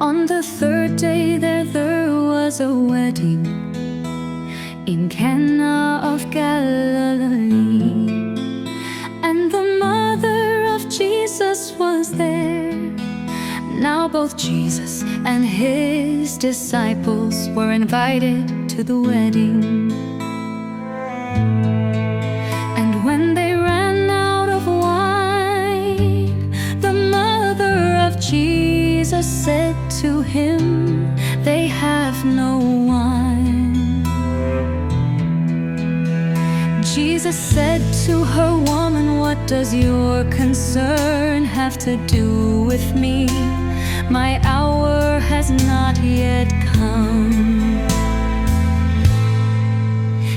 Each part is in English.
On the third day there was a wedding in Cana of Galilee, and the mother of Jesus was there. Now both Jesus and his disciples were invited to the wedding. And when they ran out of wine, the mother of Jesus said to him, "They have no wine." Jesus said to her, "Woman, what does your concern have to do with me? My hour has not yet come."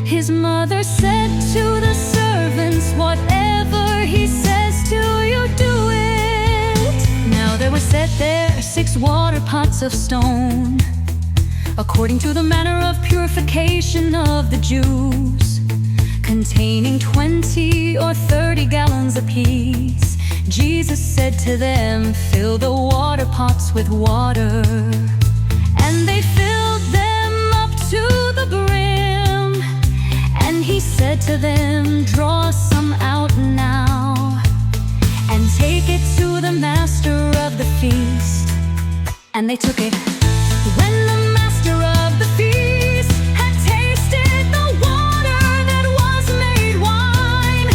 His mother said to the servants, "Whatever he says to you, do it." Now there were set there 6 water pots of stone, according to the manner of purification of the Jews, containing 20 or 30 gallons apiece. Jesus said to them, "Fill the water pots with water." And they filled them up to the brim. And he said to them, "Draw some out now, and take it to the master of the feast." And they took it. When the master of the feast had tasted the water that was made wine,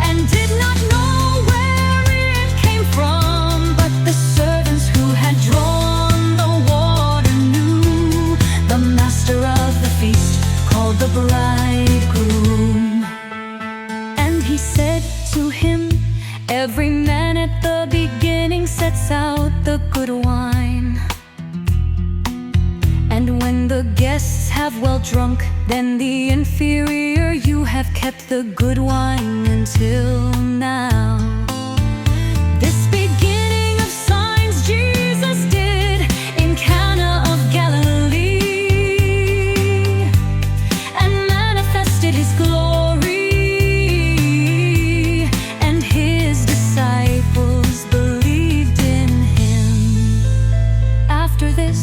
and did not know where it came from, but the servants who had drawn the water knew, the master of the feast called the bridegroom. And he said to him, "Every man at the beginning sets out the good wine, and when the guests have well drunk, then the inferior you have kept the good wine until now." This beginning of signs Jesus did in Cana of Galilee, and manifested his glory, and his disciples believed in him. After this,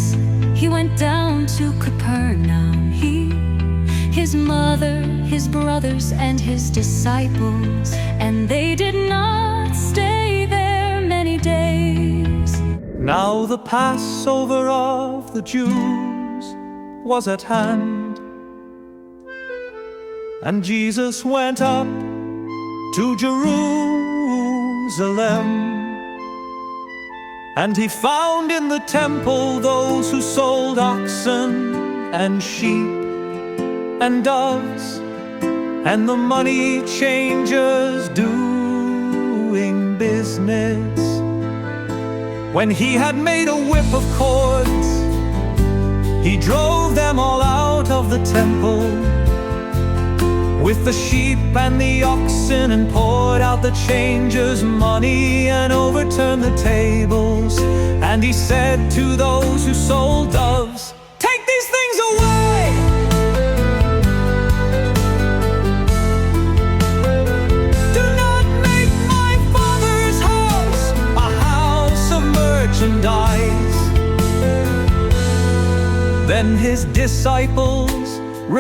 he went down to Capernaum, his mother, his brothers, and his disciples, and they did not stay there many days. Now the Passover of the Jews was at hand, and Jesus went up to Jerusalem. And he found in the temple those who sold oxen and sheep and doves, and the money changers doing business. When he had made a whip of cords, he drove them all out of the temple with the sheep and the oxen, and poured out the changers' money and overturned the tables. And he said to those who sold doves, "Take these things away! Do not make my Father's house a house of merchandise." Then his disciples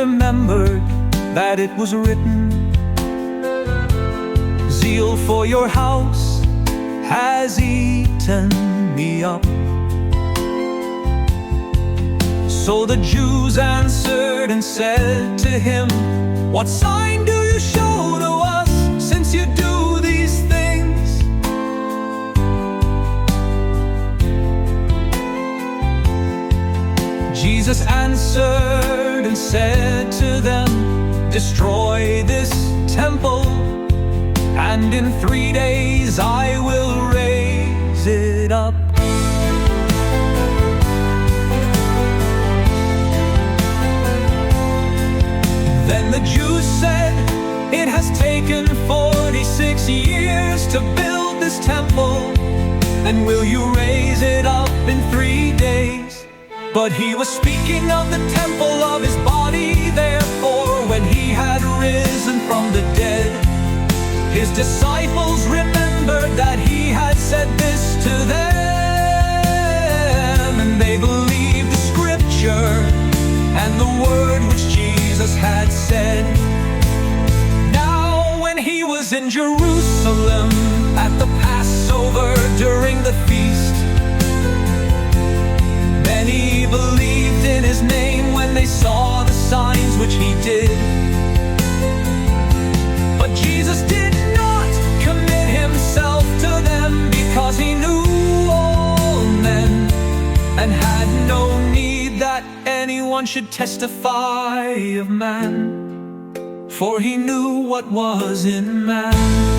remembered that it was written, "Zeal for your house has eaten me up." So the Jews answered and said to him, "What sign do you show to us, since you do these things?" Jesus answered and said to them, "Destroy this temple, and in 3 days I will raise it up." Then the Jews said, "It has taken 46 years to build this temple, and will you raise it up in 3 days?" But he was speaking of the temple of his body. Therefore, when he had risen from the dead, his disciples remembered that he had said this to them, was in Jerusalem at the Passover during the feast. Many believed in his name when they saw the signs which he did. But Jesus did not commit himself to them, because he knew all men and had no need that anyone should testify of man, for he knew what was in man.